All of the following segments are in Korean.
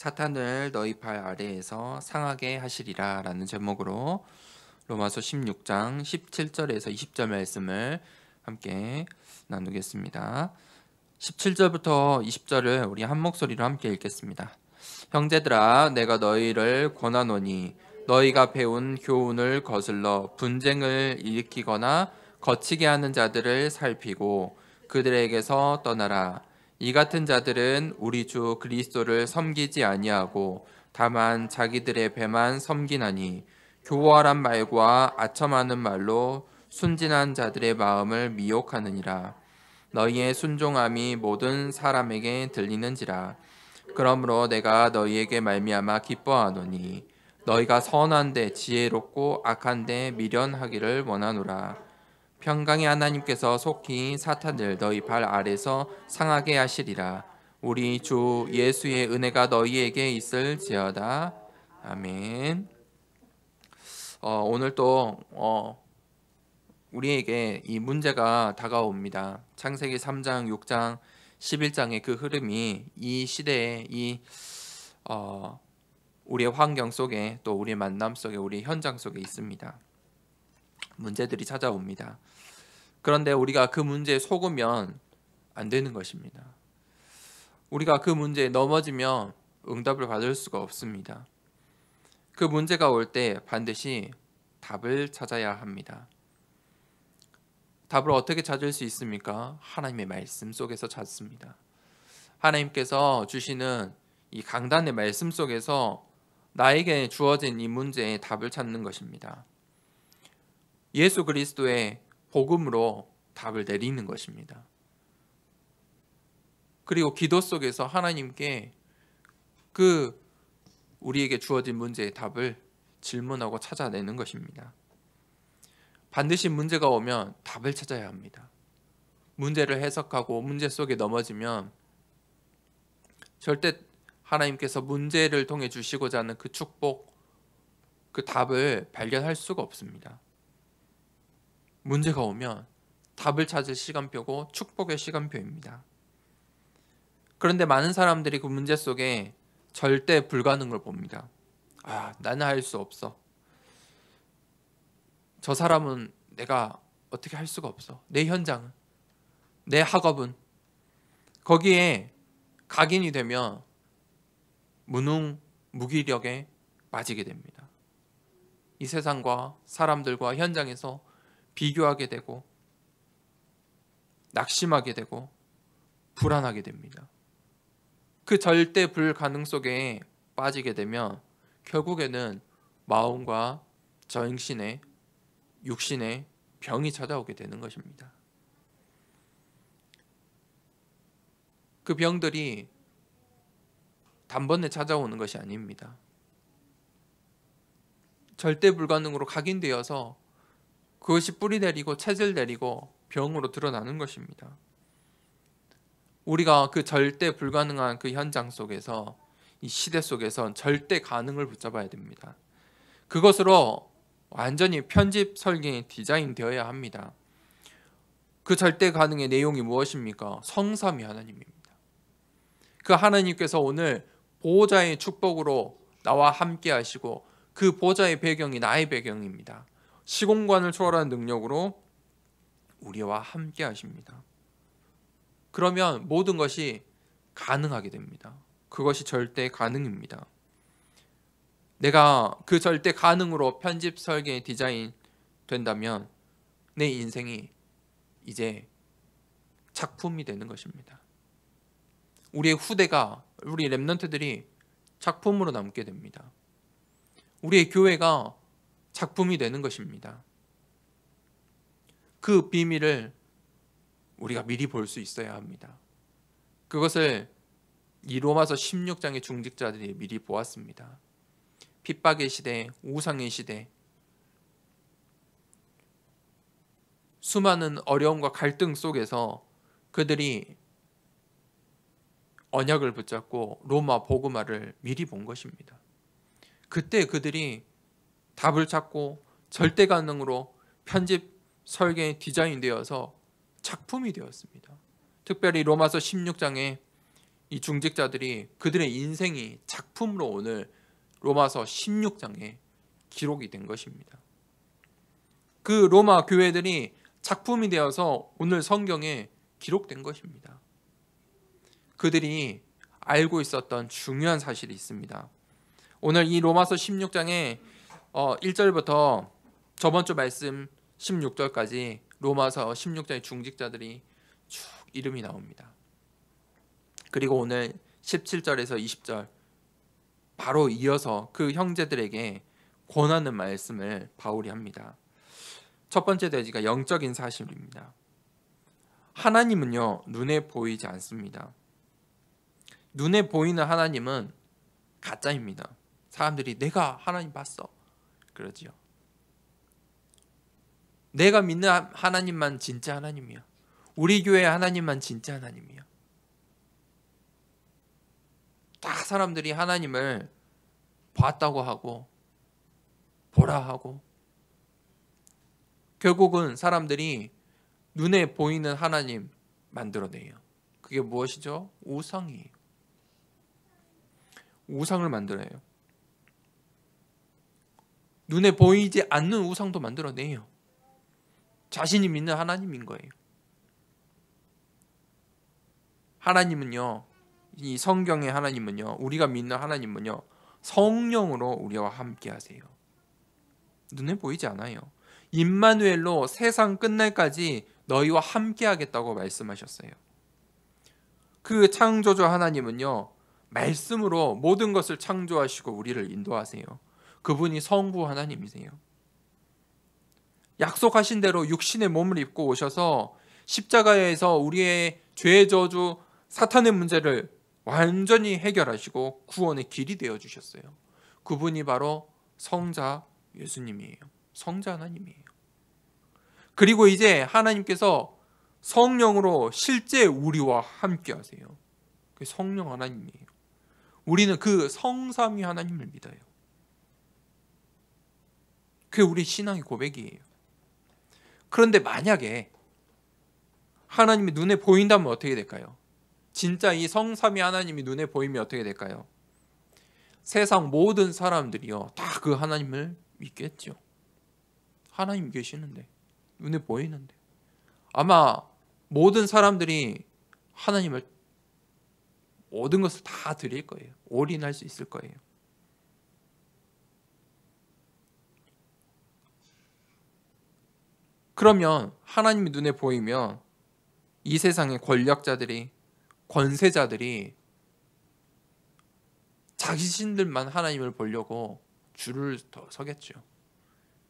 사탄을 너희 발 아래에서 상하게 하시리라 라는 제목으로 로마서 16장 17절에서 20절 말씀을 함께 나누겠습니다. 17절부터 20절을 우리 한 목소리로 함께 읽겠습니다. 형제들아, 내가 너희를 권하노니 너희가 배운 교훈을 거슬러 분쟁을 일으키거나 거치게 하는 자들을 살피고 그들에게서 떠나라. 이 같은 자들은 우리 주 그리스도를 섬기지 아니하고 다만 자기들의 배만 섬기나니 교활한 말과 아첨하는 말로 순진한 자들의 마음을 미혹하느니라. 너희의 순종함이 모든 사람에게 들리는지라. 그러므로 내가 너희에게 말미암아 기뻐하노니 너희가 선한데 지혜롭고 악한데 미련하기를 원하노라. 평강의 하나님께서 속히 사탄을 너희 발 아래서 상하게 하시리라. 우리 주 예수의 은혜가 너희에게 있을지어다. 아멘. 오늘 또 우리에게 이 문제가 다가옵니다. 창세기 3장, 6장, 11장의 그 흐름이 이 시대의 우리의 환경 속에 또 우리의 만남 속에 우리의 현장 속에 있습니다. 문제들이 찾아옵니다. 그런데 우리가 그 문제에 속으면 안 되는 것입니다. 우리가 그 문제에 넘어지면 응답을 받을 수가 없습니다. 그 문제가 올 때 반드시 답을 찾아야 합니다. 답을 어떻게 찾을 수 있습니까? 하나님의 말씀 속에서 찾습니다. 하나님께서 주시는 이 강단의 말씀 속에서 나에게 주어진 이 문제의 답을 찾는 것입니다. 예수 그리스도의 복음으로 답을 내리는 것입니다. 그리고 기도 속에서 하나님께 그 우리에게 주어진 문제의 답을 질문하고 찾아내는 것입니다. 반드시 문제가 오면 답을 찾아야 합니다. 문제를 해석하고 문제 속에 넘어지면 절대 하나님께서 문제를 통해 주시고자 하는 그 축복, 그 답을 발견할 수가 없습니다. 문제가 오면 답을 찾을 시간표고 축복의 시간표입니다. 그런데 많은 사람들이 그 문제 속에 절대 불가능을 봅니다. 나는 할 수 없어. 저 사람은 내가 어떻게 할 수가 없어. 내 현장은, 내 학업은. 거기에 각인이 되면 무기력에 빠지게 됩니다. 이 세상과 사람들과 현장에서 비교하게 되고 낙심하게 되고 불안하게 됩니다. 그 절대 불가능 속에 빠지게 되면 결국에는 마음과 정신에 육신의 병이 찾아오게 되는 것입니다. 그 병들이 단번에 찾아오는 것이 아닙니다. 절대 불가능으로 각인되어서 그것이 뿌리 내리고 체질 내리고 병으로 드러나는 것입니다. 우리가 그 절대 불가능한 그 현장 속에서 이 시대 속에서 절대 가능을 붙잡아야 됩니다. 그것으로 완전히 편집 설계에 디자인되어야 합니다. 그 절대 가능의 내용이 무엇입니까? 성삼위 하나님입니다. 그 하나님께서 오늘 보호자의 축복으로 나와 함께 하시고 그 보호자의 배경이 나의 배경입니다. 시공간을 초월하는 능력으로 우리와 함께 하십니다. 그러면 모든 것이 가능하게 됩니다. 그것이 절대 가능입니다. 내가 그 절대 가능으로 편집 설계 디자인 된다면 내 인생이 이제 작품이 되는 것입니다. 우리의 후대가, 우리 렘넌트들이 작품으로 남게 됩니다. 우리의 교회가 작품이 되는 것입니다. 그 비밀을 우리가 미리 볼 수 있어야 합니다. 그것을 이 로마서 16장의 중직자들이 미리 보았습니다. 핍박의 시대, 우상의 시대, 수많은 어려움과 갈등 속에서 그들이 언약을 붙잡고 로마 복음화를 미리 본 것입니다. 그때 그들이 답을 찾고 절대 가능으로 편집 설계에 디자인되어서 작품이 되었습니다. 특별히 로마서 16장에 이 중직자들이 그들의 인생이 작품으로 오늘 로마서 16장에 기록이 된 것입니다. 그 로마 교회들이 작품이 되어서 오늘 성경에 기록된 것입니다. 그들이 알고 있었던 중요한 사실이 있습니다. 오늘 이 로마서 16장에 1절부터 저번 주 말씀 16절까지 로마서 16장의 중직자들이 쭉 이름이 나옵니다. 그리고 오늘 17절에서 20절 바로 이어서 그 형제들에게 권하는 말씀을 바울이 합니다. 첫 번째 대지가 영적인 사실입니다. 하나님은요, 눈에 보이지 않습니다. 눈에 보이는 하나님은 가짜입니다. 사람들이 내가 하나님 봤어 그러지요. 내가 믿는 하나님만 진짜 하나님이야. 우리 교회 하나님만 진짜 하나님이야. 다 사람들이 하나님을 봤다고 하고 보라 하고 결국은 사람들이 눈에 보이는 하나님 만들어내요. 그게 무엇이죠? 우상이에요. 우상을 만들어요. 눈에 보이지 않는 우상도 만들어내요. 자신이 믿는 하나님인 거예요. 하나님은요, 이 성경의 하나님은요, 우리가 믿는 하나님은요, 성령으로 우리와 함께 하세요. 눈에 보이지 않아요. 임마누엘로 세상 끝날까지 너희와 함께 하겠다고 말씀하셨어요. 그 창조주 하나님은요, 말씀으로 모든 것을 창조하시고 우리를 인도하세요. 그분이 성부 하나님이세요. 약속하신 대로 육신의 몸을 입고 오셔서 십자가에서 우리의 죄의 저주 사탄의 문제를 완전히 해결하시고 구원의 길이 되어 주셨어요. 그분이 바로 성자 예수님이에요. 성자 하나님이에요. 그리고 이제 하나님께서 성령으로 실제 우리와 함께 하세요. 그 성령 하나님이에요. 우리는 그 성삼위 하나님을 믿어요. 그게 우리 신앙의 고백이에요. 그런데 만약에 하나님이 눈에 보인다면 어떻게 될까요? 진짜 이 성삼위 하나님이 눈에 보이면 어떻게 될까요? 세상 모든 사람들이요, 다 그 하나님을 믿겠죠. 하나님 계시는데, 눈에 보이는데. 아마 모든 사람들이 하나님을 모든 것을 다 드릴 거예요. 올인할 수 있을 거예요. 그러면 하나님이 눈에 보이면 이 세상의 권력자들이, 권세자들이 자신들만 하나님을 보려고 줄을 더 서겠죠.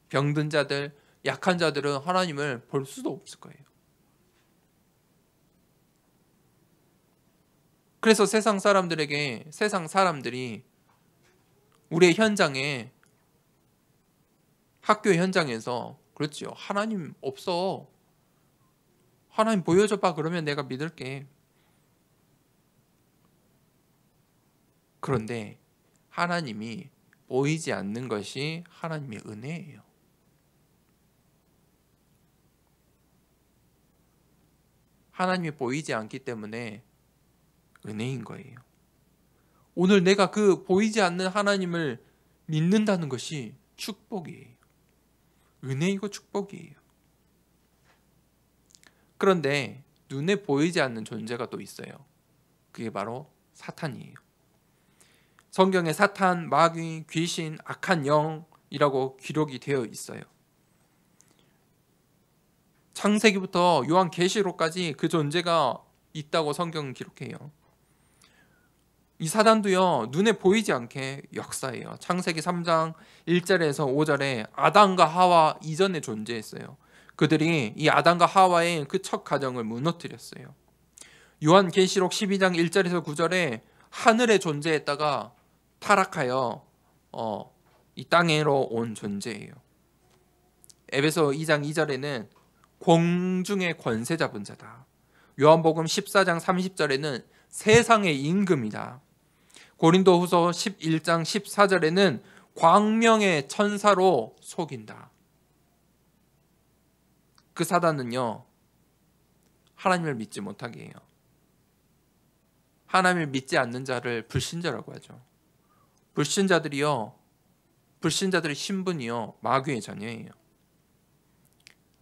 병든 자들, 약한 자들은 하나님을 볼 수도 없을 거예요. 그래서 세상 사람들이 우리의 현장에, 학교 현장에서 그렇지요. 하나님 없어. 하나님 보여줘봐. 그러면 내가 믿을게. 그런데 하나님이 보이지 않는 것이 하나님의 은혜예요. 하나님이 보이지 않기 때문에 은혜인 거예요. 오늘 내가 그 보이지 않는 하나님을 믿는다는 것이 축복이에요. 은혜이고 축복이에요. 그런데 눈에 보이지 않는 존재가 또 있어요. 그게 바로 사탄이에요. 성경에 사탄, 마귀, 귀신, 악한 영이라고 기록이 되어 있어요. 창세기부터 요한계시록까지 그 존재가 있다고 성경은 기록해요. 이 사단도요, 눈에 보이지 않게 역사해요. 창세기 3장 1절에서 5절에 아담과 하와 이전에 존재했어요. 그들이 이 아담과 하와의 그 첫 가정을 무너뜨렸어요. 요한계시록 12장 1절에서 9절에 하늘에 존재했다가 타락하여 이 땅으로 온 존재예요. 에베소 2장 2절에는 공중의 권세 잡은 자다. 요한복음 14장 30절에는 세상의 임금이다. 고린도후서 11장 14절에는 광명의 천사로 속인다. 그 사단은요, 하나님을 믿지 못하게 해요. 하나님을 믿지 않는 자를 불신자라고 하죠. 불신자들의 신분이요 마귀의 자녀예요.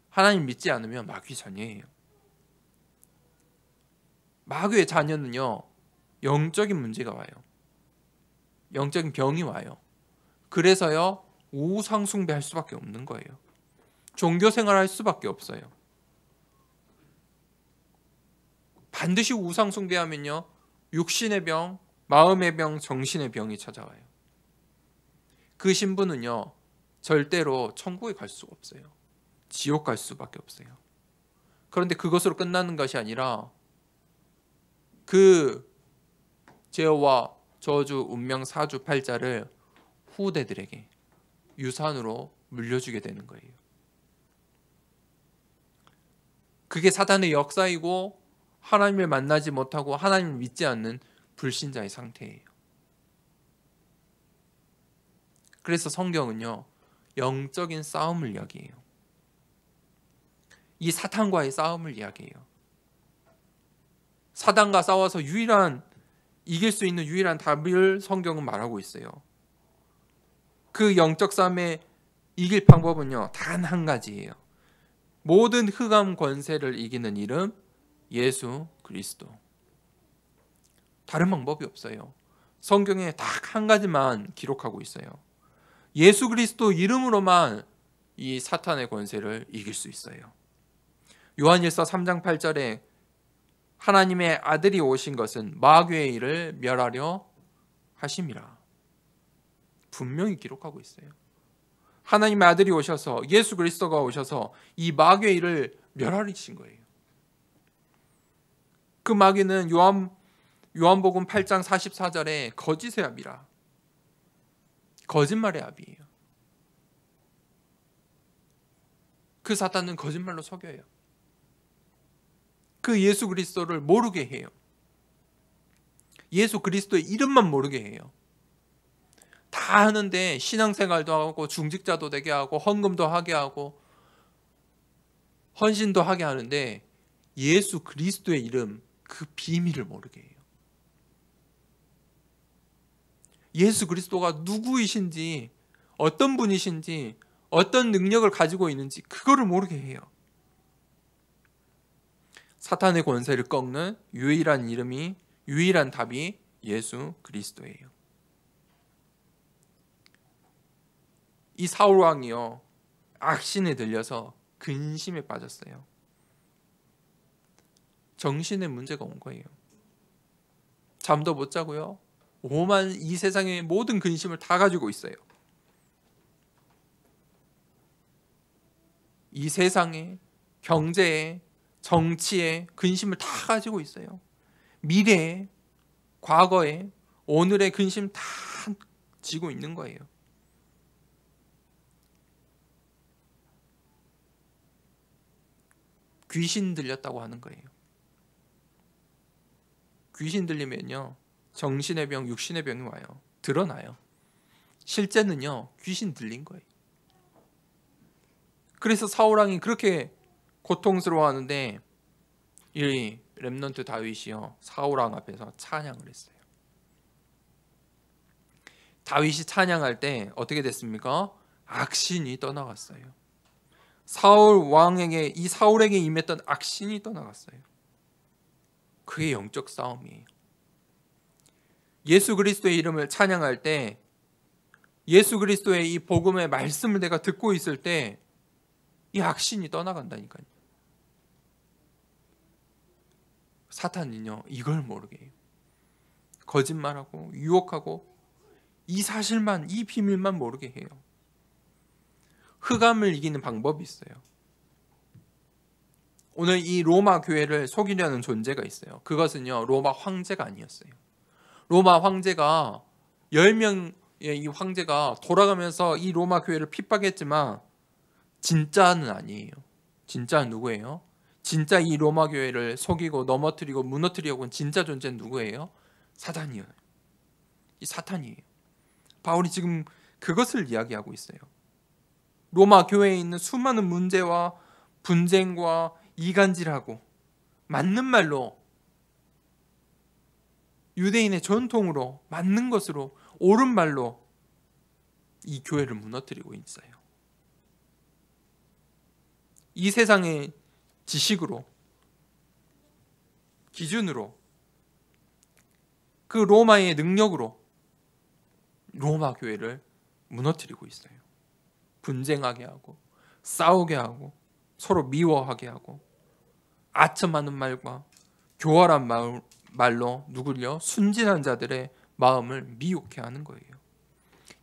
하나님 믿지 않으면 마귀 자녀예요. 마귀의 자녀는요 영적인 문제가 와요. 영적인 병이 와요. 그래서요 우상 숭배할 수밖에 없는 거예요. 종교 생활할 수밖에 없어요. 반드시 우상 숭배하면요 육신의 병, 마음의 병, 정신의 병이 찾아와요. 그 신분은요 절대로 천국에 갈 수가 없어요. 지옥 갈 수밖에 없어요. 그런데 그것으로 끝나는 것이 아니라 그 죄와 저주, 운명, 사주, 팔자를 후대들에게 유산으로 물려주게 되는 거예요. 그게 사단의 역사이고 하나님을 만나지 못하고 하나님을 믿지 않는 불신자의 상태예요. 그래서 성경은요 영적인 싸움을 이야기해요. 이 사탄과의 싸움을 이야기해요. 사단과 싸워서 이길 수 있는 유일한 답을 성경은 말하고 있어요. 그 영적 싸움에 이길 방법은요 단 한 가지예요. 모든 흑암 권세를 이기는 이름 예수 그리스도. 다른 방법이 없어요. 성경에 딱 한 가지만 기록하고 있어요. 예수 그리스도 이름으로만 이 사탄의 권세를 이길 수 있어요. 요한일서 3장 8절에 하나님의 아들이 오신 것은 마귀의 일을 멸하려 하심이라. 분명히 기록하고 있어요. 하나님의 아들이 오셔서 예수 그리스도가 오셔서 이 마귀의 일을 멸하리신 거예요. 그 마귀는 요한복음 8장 44절에 거짓의 아비라. 거짓말의 아비예요. 그 사탄은 거짓말로 속여요. 그 예수 그리스도를 모르게 해요. 예수 그리스도의 이름만 모르게 해요. 다 하는데 신앙생활도 하고 중직자도 되게 하고 헌금도 하게 하고 헌신도 하게 하는데 예수 그리스도의 이름 그 비밀을 모르게 해요. 예수 그리스도가 누구이신지 어떤 분이신지 어떤 능력을 가지고 있는지 그거를 모르게 해요. 사탄의 권세를 꺾는 유일한 답이 예수 그리스도예요. 이 사울 왕이요 악신에 들려서 근심에 빠졌어요. 정신에 문제가 온 거예요. 잠도 못 자고요. 이 세상의 모든 근심을 다 가지고 있어요. 이 세상에 경제에 정치에 근심을 다 가지고 있어요. 미래에 과거에 오늘의 근심 다 지고 있는 거예요. 귀신 들렸다고 하는 거예요. 귀신 들리면요 정신의 병, 육신의 병이 와요. 드러나요. 실제는요 귀신 들린 거예요. 그래서 사울왕이 그렇게 고통스러워하는데 이 렘넌트 다윗이요 사울왕 앞에서 찬양을 했어요. 다윗이 찬양할 때 어떻게 됐습니까? 악신이 떠나갔어요. 이 사울에게 임했던 악신이 떠나갔어요. 그게 영적 싸움이에요. 예수 그리스도의 이름을 찬양할 때 예수 그리스도의 이 복음의 말씀을 내가 듣고 있을 때 이 악신이 떠나간다니까요. 사탄은요 이걸 모르게 해요. 거짓말하고 유혹하고 이 사실만 이 비밀만 모르게 해요. 흑암을 이기는 방법이 있어요. 오늘 이 로마 교회를 속이려는 존재가 있어요. 그것은요 로마 황제가 아니었어요. 로마 황제가 10명의 이 황제가 돌아가면서 이 로마 교회를 핍박했지만 진짜는 아니에요. 진짜는 누구예요? 진짜 이 로마 교회를 속이고 넘어뜨리고 무너뜨리려고 한 진짜 존재는 누구예요? 사탄이에요. 이 사탄이에요. 바울이 지금 그것을 이야기하고 있어요. 로마 교회에 있는 수많은 문제와 분쟁과 이간질하고 맞는 말로 유대인의 전통으로 맞는 것으로 옳은 말로 이 교회를 무너뜨리고 있어요. 이 세상의 지식으로, 기준으로, 그 로마의 능력으로 로마 교회를 무너뜨리고 있어요. 분쟁하게 하고 싸우게 하고 서로 미워하게 하고 아첨하는 말과 교활한 말로 누굴요? 순진한 자들의 마음을 미혹해 하는 거예요.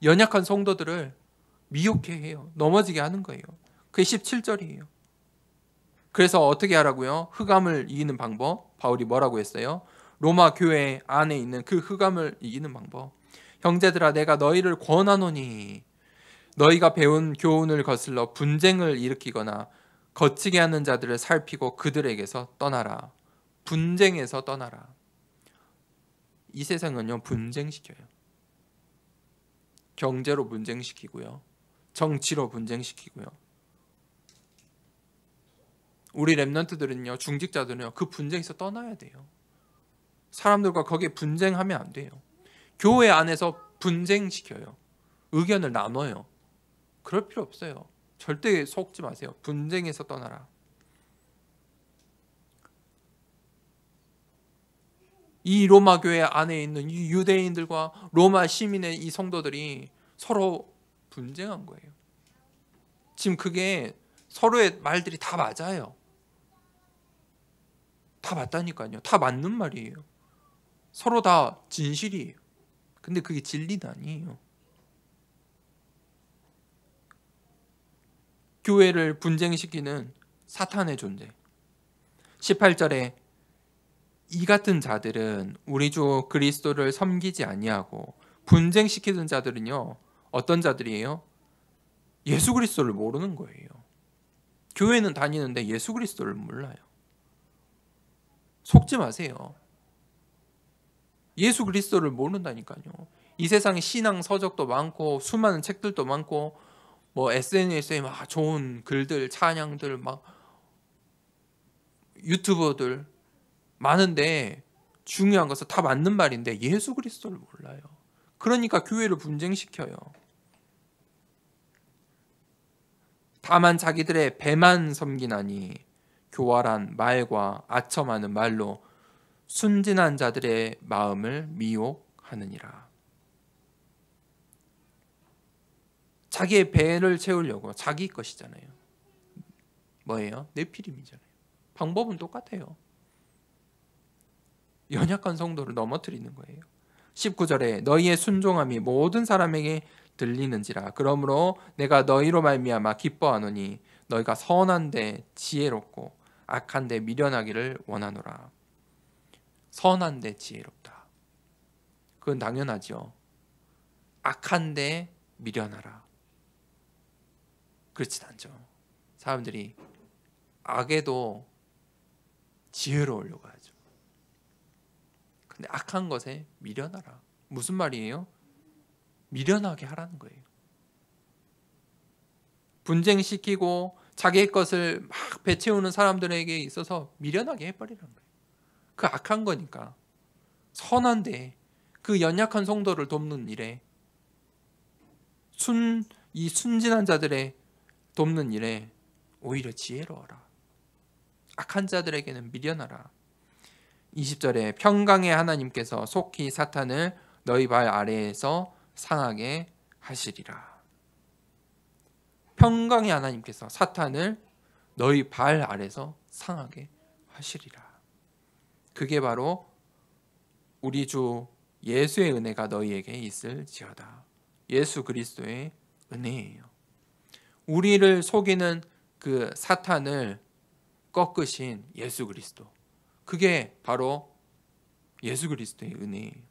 연약한 성도들을 미혹해 해요. 넘어지게 하는 거예요. 그게 17절이에요. 그래서 어떻게 하라고요? 흑암을 이기는 방법. 바울이 뭐라고 했어요? 로마 교회 안에 있는 그 흑암을 이기는 방법. 형제들아, 내가 너희를 권하노니 너희가 배운 교훈을 거슬러 분쟁을 일으키거나 거치게 하는 자들을 살피고 그들에게서 떠나라. 분쟁에서 떠나라. 이 세상은요, 분쟁시켜요. 경제로 분쟁시키고요, 정치로 분쟁시키고요. 우리 랩런트들은요, 중직자들은요, 그 분쟁에서 떠나야 돼요. 사람들과 거기에 분쟁하면 안 돼요. 교회 안에서 분쟁시켜요. 의견을 나눠요. 그럴 필요 없어요. 절대 속지 마세요. 분쟁에서 떠나라. 이 로마 교회 안에 있는 이 유대인들과 로마 시민의 이 성도들이 서로 분쟁한 거예요. 지금 그게 서로의 말들이 다 맞아요. 다 맞다니까요. 다 맞는 말이에요. 서로 다 진실이에요. 근데 그게 진리는 아니에요. 교회를 분쟁시키는 사탄의 존재. 18절에 이 같은 자들은 우리 주 그리스도를 섬기지 아니하고, 분쟁시키는 자들은요, 어떤 자들이에요? 예수 그리스도를 모르는 거예요. 교회는 다니는데 예수 그리스도를 몰라요. 속지 마세요. 예수 그리스도를 모른다니까요. 이 세상에 신앙 서적도 많고 수많은 책들도 많고 뭐 SNS에 막 좋은 글들, 찬양들, 막 유튜버들 많은데, 중요한 것은 다 맞는 말인데 예수 그리스도를 몰라요. 그러니까 교회를 분쟁시켜요. 다만 자기들의 배만 섬기나니 교활한 말과 아첨하는 말로 순진한 자들의 마음을 미혹하느니라. 자기의 배를 채우려고, 자기 것이잖아요. 뭐예요? 네피림이잖아요. 방법은 똑같아요. 연약한 성도를 넘어뜨리는 거예요. 19절에 너희의 순종함이 모든 사람에게 들리는지라. 그러므로 내가 너희로 말미암아 기뻐하노니 너희가 선한데 지혜롭고 악한데 미련하기를 원하노라. 선한데 지혜롭다. 그건 당연하죠. 악한데 미련하라. 그렇진 않죠. 사람들이 악에도 지혜로우려고 하죠. 근데 악한 것에 미련하라. 무슨 말이에요? 미련하게 하라는 거예요. 분쟁시키고 자기의 것을 막 배채우는 사람들에게 있어서 미련하게 해버리는 거예요. 그 악한 거니까. 선한데 그 연약한 성도를 돕는 일에, 이 순진한 자들의 돕는 일에 오히려 지혜로워라. 악한 자들에게는 미련하라. 20절에 평강의 하나님께서 속히 사탄을 너희 발 아래에서 상하게 하시리라. 평강의 하나님께서 사탄을 너희 발 아래에서 상하게 하시리라. 그게 바로 우리 주 예수의 은혜가 너희에게 있을지어다. 예수 그리스도의 은혜예요. 우리를 속이는 그 사탄을 꺾으신 예수 그리스도, 그게 바로 예수 그리스도의 은혜예요.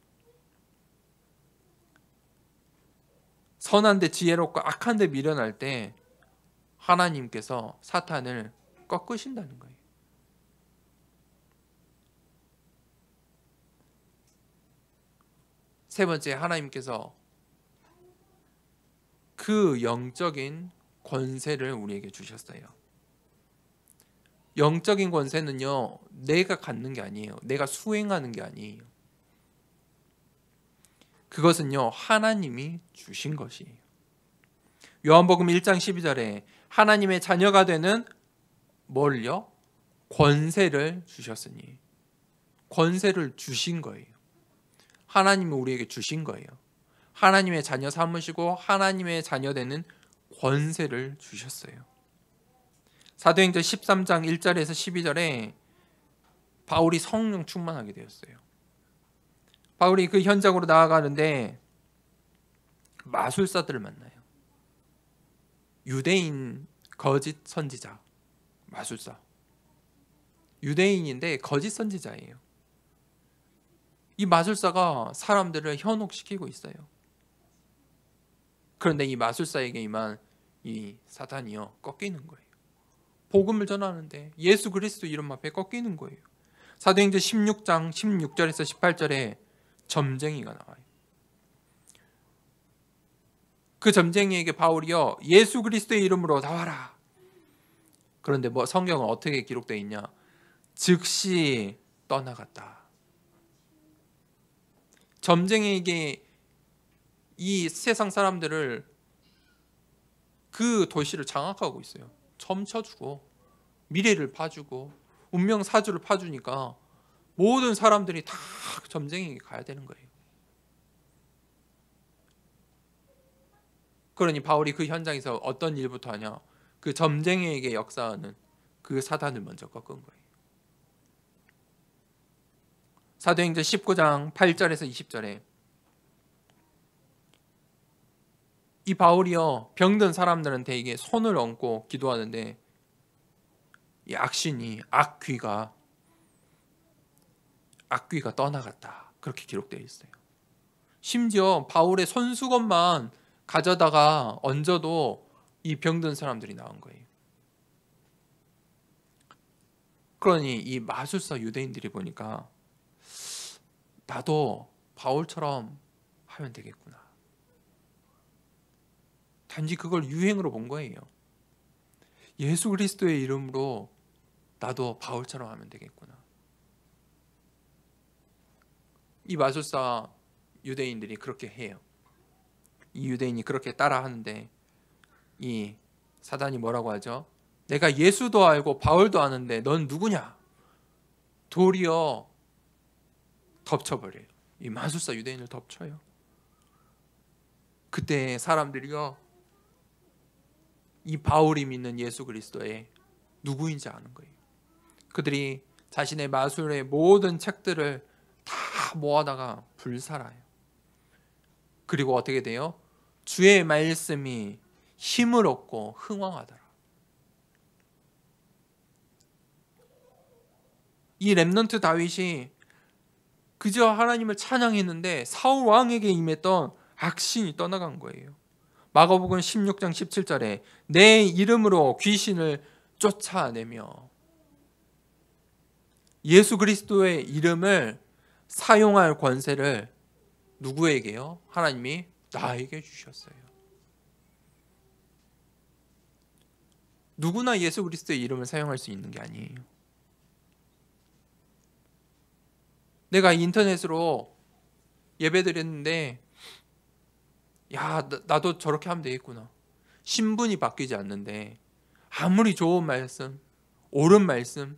선한데 지혜롭고 악한데 미련할 때 하나님께서 사탄을 꺾으신다는 거예요. 세 번째, 하나님께서 그 영적인 권세를 우리에게 주셨어요. 영적인 권세는요, 내가 갖는 게 아니에요. 내가 수행하는 게 아니에요. 그것은요, 하나님이 주신 것이에요. 요한복음 1장 12절에 하나님의 자녀가 되는 뭘요? 권세를 주셨으니, 권세를 주신 거예요. 하나님이 우리에게 주신 거예요. 하나님의 자녀 삼으시고 하나님의 자녀 되는 권세를 주셨어요. 사도행전 13장 1절에서 12절에 바울이 성령 충만하게 되었어요. 바울이 그 현장으로 나아가는데 마술사들을 만나요. 유대인 거짓 선지자, 마술사. 유대인인데 거짓 선지자예요. 이 마술사가 사람들을 현혹시키고 있어요. 그런데 이 마술사에게 임한 이 사탄이요, 꺾이는 거예요. 복음을 전하는데 예수 그리스도 이름 앞에 꺾이는 거예요. 사도행전 16장 16절에서 18절에 점쟁이가 나와요. 그 점쟁이에게 바울이요, 예수 그리스도의 이름으로 나와라. 그런데 뭐 성경은 어떻게 기록되어 있냐? 즉시 떠나갔다. 점쟁이에게 이 세상 사람들을, 그 도시를 장악하고 있어요. 점쳐주고 미래를 파주고 운명 사주를 파주니까 모든 사람들이 다 점쟁이에게 가야 되는 거예요. 그러니 바울이 그 현장에서 어떤 일부터 하냐? 그 점쟁이에게 역사하는 그 사단을 먼저 꺾은 거예요. 사도행전 19장 8절에서 20절에 이 바울이요, 병든 사람들한테 이게 손을 얹고 기도하는데 이 악신이, 악귀가 떠나갔다. 그렇게 기록되어 있어요. 심지어 바울의 손수건만 가져다가 얹어도 이 병든 사람들이 나온 거예요. 그러니 이 마술사 유대인들이 보니까 나도 바울처럼 하면 되겠구나. 단지 그걸 유행으로 본 거예요. 예수 그리스도의 이름으로 나도 바울처럼 하면 되겠구나. 이 마술사 유대인들이 그렇게 해요. 이 유대인이 그렇게 따라 하는데 이 사단이 뭐라고 하죠? 내가 예수도 알고 바울도 아는데 넌 누구냐? 도리어 덮쳐버려요. 이 마술사 유대인을 덮쳐요. 그때 사람들이요, 이 바울이 믿는 예수 그리스도의 누구인지 아는 거예요. 그들이 자신의 마술의 모든 책들을 다 모아다가 불살아요. 그리고 어떻게 돼요? 주의 말씀이 힘을 얻고 흥왕하더라. 이 렘넌트 다윗이 그저 하나님을 찬양했는데 사울 왕에게 임했던 악신이 떠나간 거예요. 마가복음 16장 17절에 내 이름으로 귀신을 쫓아내며, 예수 그리스도의 이름을 사용할 권세를 누구에게요? 하나님이 나에게 주셨어요. 누구나 예수 그리스도의 이름을 사용할 수 있는 게 아니에요. 내가 인터넷으로 예배드렸는데 야, 나도 저렇게 하면 되겠구나. 신분이 바뀌지 않는데 아무리 좋은 말씀, 옳은 말씀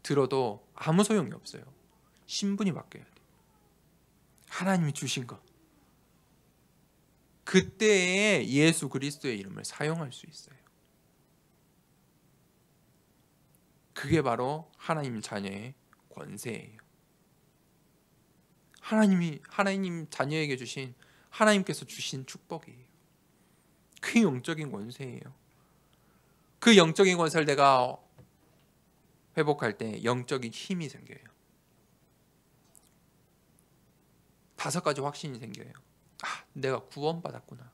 들어도 아무 소용이 없어요. 신분이 바뀌어야 돼. 하나님이 주신 것. 그때에 예수 그리스도의 이름을 사용할 수 있어요. 그게 바로 하나님 자녀의 권세예요. 하나님 자녀에게 주신, 하나님께서 주신 축복이에요. 그 영적인 권세예요. 그 영적인 권세를 내가 회복할 때 영적인 힘이 생겨요. 5가지 확신이 생겨요. 아, 내가 구원받았구나.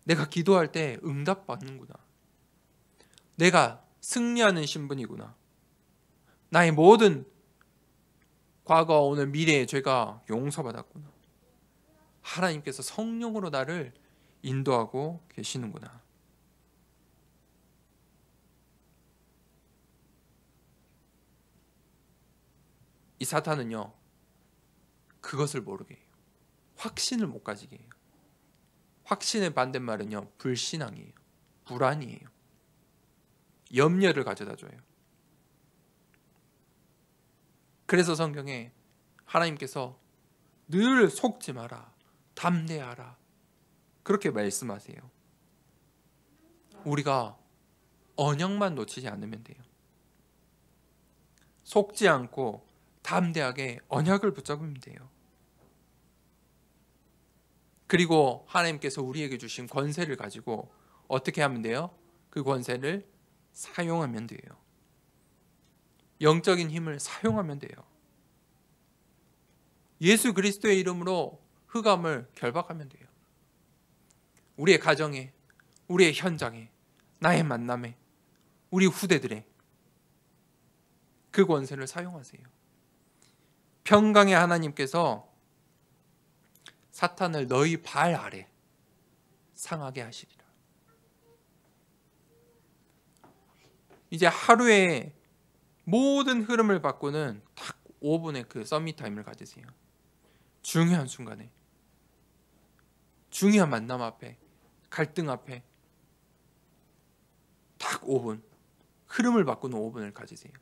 내가 기도할 때 응답받는구나. 내가 승리하는 신분이구나. 나의 모든 과거, 오늘, 미래의 죄가 용서받았구나. 하나님께서 성령으로 나를 인도하고 계시는구나. 이 사탄은요, 그것을 모르게 해요. 확신을 못 가지게 해요. 확신의 반대말은요, 불신앙이에요. 불안이에요. 염려를 가져다 줘요. 그래서 성경에 하나님께서 늘 속지 마라, 담대하라, 그렇게 말씀하세요. 우리가 언약만 놓치지 않으면 돼요. 속지 않고 담대하게 언약을 붙잡으면 돼요. 그리고 하나님께서 우리에게 주신 권세를 가지고 어떻게 하면 돼요? 그 권세를 사용하면 돼요. 영적인 힘을 사용하면 돼요. 예수 그리스도의 이름으로 흑암을 결박하면 돼요. 우리의 가정에, 우리의 현장에, 나의 만남에, 우리 후대들의 그 권세를 사용하세요. 평강의 하나님께서 사탄을 너희 발 아래 상하게 하시리라. 이제 하루에 모든 흐름을 바꾸는 딱 5분의 그 서밋 타임을 가지세요. 중요한 순간에, 중요한 만남 앞에, 갈등 앞에 딱 5분, 흐름을 바꾸는 5분을 가지세요.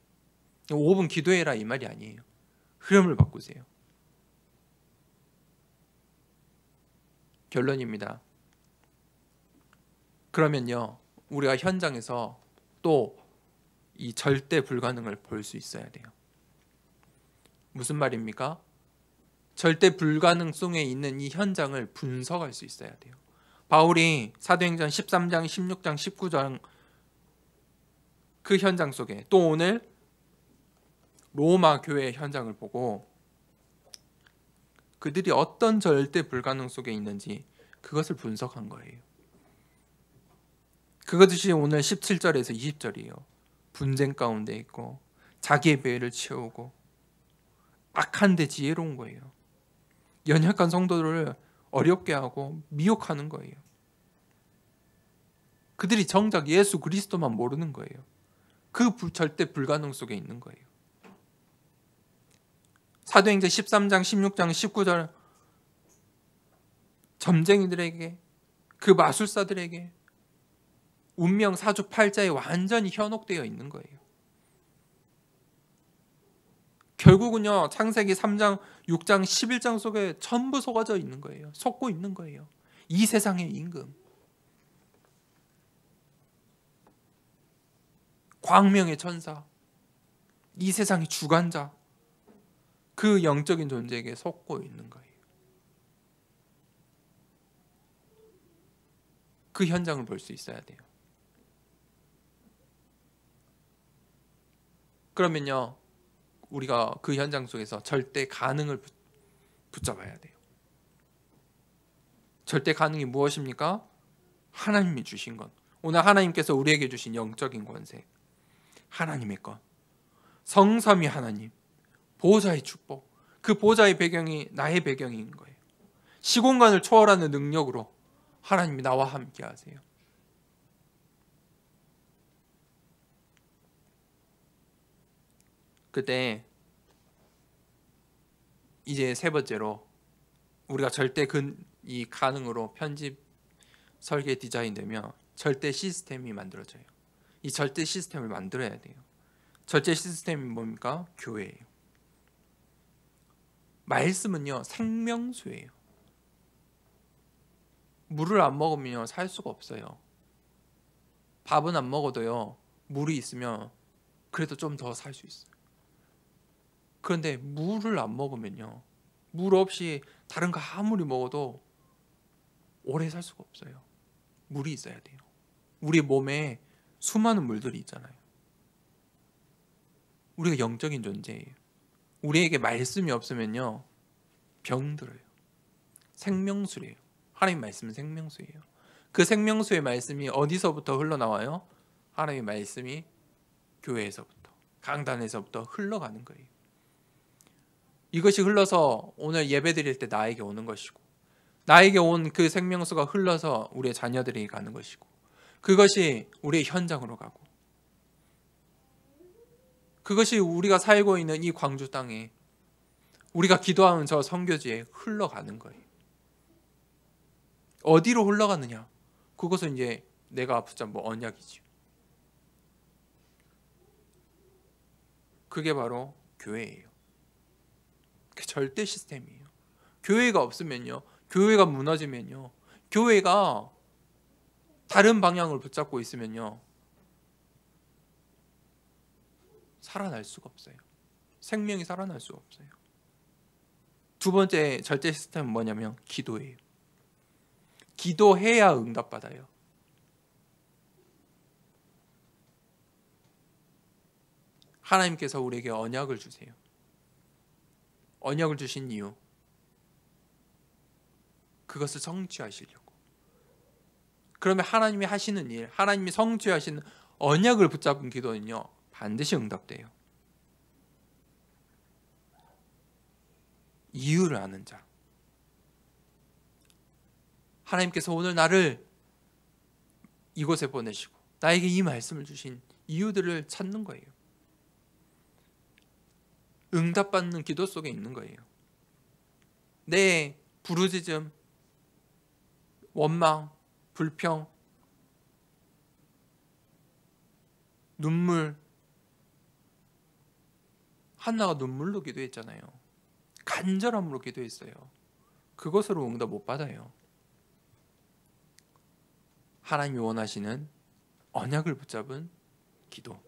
5분 기도해라 이 말이 아니에요. 흐름을 바꾸세요. 결론입니다. 그러면요, 우리가 현장에서 또 이 절대 불가능을 볼 수 있어야 돼요. 무슨 말입니까? 절대 불가능성에 있는 이 현장을 분석할 수 있어야 돼요. 바울이 사도행전 13장, 16장, 19장 그 현장 속에, 또 오늘 로마 교회의 현장을 보고 그들이 어떤 절대 불가능 속에 있는지 그것을 분석한 거예요. 그것이 오늘 17절에서 20절이에요. 분쟁 가운데 있고 자기의 배를 채우고 악한데 지혜로운 거예요. 연약한 성도들을 어렵게 하고 미혹하는 거예요. 그들이 정작 예수 그리스도만 모르는 거예요. 그 절대 불가능 속에 있는 거예요. 사도행전 13장, 16장, 19절 점쟁이들에게, 그 마술사들에게 운명 사주팔자에 완전히 현혹되어 있는 거예요. 결국은요, 창세기 3장, 6장, 11장 속에 전부 속아져 있는 거예요. 속고 있는 거예요. 이 세상의 임금, 광명의 천사, 이 세상의 주관자, 그 영적인 존재에게 속고 있는 거예요. 그 현장을 볼 수 있어야 돼요. 그러면요, 우리가 그 현장 속에서 절대 가능을 붙잡아야 돼요. 절대 가능이 무엇입니까? 하나님이 주신 것. 오늘 하나님께서 우리에게 주신 영적인 권세, 하나님의 것, 성삼위 하나님, 보좌의 축복, 그 보좌의 배경이 나의 배경인 거예요. 시공간을 초월하는 능력으로 하나님이 나와 함께 하세요. 그때 이제 세 번째로 우리가 절대 이 가능으로 편집, 설계, 디자인 되면 절대 시스템이 만들어져요. 이 절대 시스템을 만들어야 돼요. 절대 시스템이 뭡니까? 교회예요. 말씀은요, 생명수예요. 물을 안 먹으면 살 수가 없어요. 밥은 안 먹어도요, 물이 있으면 그래도 좀 더 살 수 있어요. 그런데 물을 안 먹으면요, 물 없이 다른 거 아무리 먹어도 오래 살 수가 없어요. 물이 있어야 돼요. 우리 몸에 수많은 물들이 있잖아요. 우리가 영적인 존재예요. 우리에게 말씀이 없으면요, 병들어요. 생명수래요. 하나님 말씀은 생명수예요. 그 생명수의 말씀이 어디서부터 흘러나와요? 하나님의 말씀이 교회에서부터, 강단에서부터 흘러가는 거예요. 이것이 흘러서 오늘 예배 드릴 때 나에게 오는 것이고, 나에게 온 그 생명수가 흘러서 우리의 자녀들에게 가는 것이고, 그것이 우리의 현장으로 가고, 그것이 우리가 살고 있는 이 광주 땅에 우리가 기도하는 저 선교지에 흘러가는 거예요. 어디로 흘러가느냐? 그것은 이제 내가 붙잡은 언약이죠. 그게 바로 교회예요. 그 절대 시스템이에요. 교회가 없으면요, 교회가 무너지면요, 교회가 다른 방향을 붙잡고 있으면요, 살아날 수가 없어요. 생명이 살아날 수가 없어요. 두 번째 절대 시스템은 뭐냐면 기도예요. 기도해야 응답받아요. 하나님께서 우리에게 언약을 주세요. 언약을 주신 이유, 그것을 성취하시려고. 그러면 하나님이 하시는 일, 하나님이 성취하시는 언약을 붙잡은 기도는요, 반드시 응답돼요. 이유를 아는 자. 하나님께서 오늘 나를 이곳에 보내시고 나에게 이 말씀을 주신 이유들을 찾는 거예요. 응답받는 기도 속에 있는 거예요. 내 부르짖음, 원망, 불평, 눈물. 한나가 눈물로 기도했잖아요. 간절함으로 기도했어요. 그것으로 응답 못 받아요. 하나님이 원하시는 언약을 붙잡은 기도,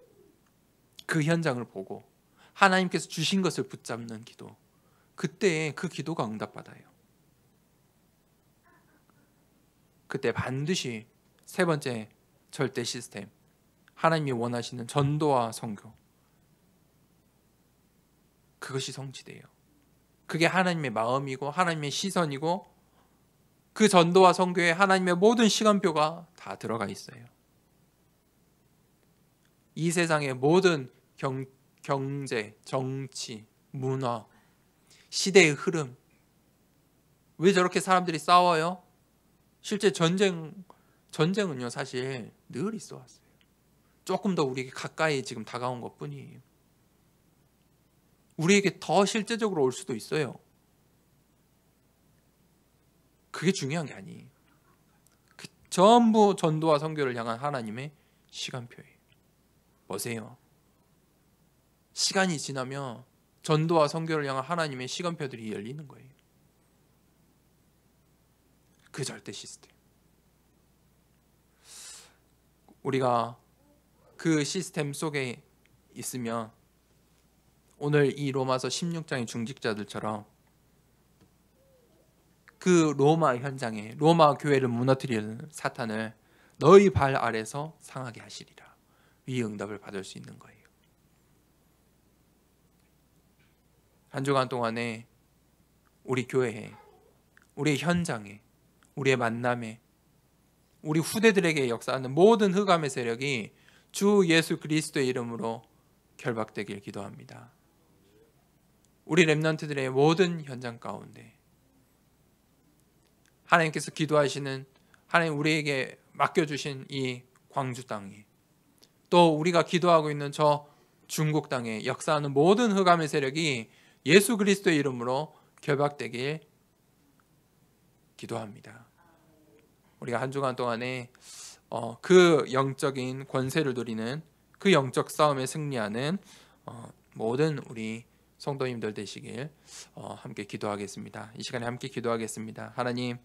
그 현장을 보고 하나님께서 주신 것을 붙잡는 기도, 그때 그 기도가 응답받아요. 그때 반드시 세 번째 절대 시스템, 하나님이 원하시는 전도와 선교, 그것이 성취돼요. 그게 하나님의 마음이고 하나님의 시선이고, 그 전도와 선교에 하나님의 모든 시간표가 다 들어가 있어요. 이 세상의 모든 경제, 정치, 문화, 시대의 흐름, 왜 저렇게 사람들이 싸워요? 실제 전쟁은요, 사실 늘 있어 왔어요. 조금 더 우리에게 가까이 지금 다가온 것 뿐이에요. 우리에게 더 실제적으로 올 수도 있어요. 그게 중요한 게 아니에요. 그 전부 전도와 선교를 향한 하나님의 시간표예요. 보세요. 시간이 지나면 전도와 선교를 향한 하나님의 시간표들이 열리는 거예요. 그 절대 시스템. 우리가 그 시스템 속에 있으면 오늘 이 로마서 16장의 중직자들처럼 그 로마 현장에 로마 교회를 무너뜨리는 사탄을 너희 발 아래서 상하게 하시리라, 이 응답을 받을 수 있는 거예요. 한 주간 동안에 우리 교회에, 우리 현장에, 우리의 만남에, 우리 후대들에게 역사하는 모든 흑암의 세력이 주 예수 그리스도의 이름으로 결박되길 기도합니다. 우리 렘넌트들의 모든 현장 가운데 하나님께서 기도하시는, 하나님 우리에게 맡겨주신 이 광주 땅에, 또 우리가 기도하고 있는 저 중국 땅에 역사하는 모든 흑암의 세력이 예수 그리스도의 이름으로 결박되길 기도합니다. 우리가 한 주간 동안에 그 영적인 권세를 누리는, 그 영적 싸움에 승리하는 모든 우리 성도님들 되시길 함께 기도하겠습니다. 이 시간에 함께 기도하겠습니다. 하나님,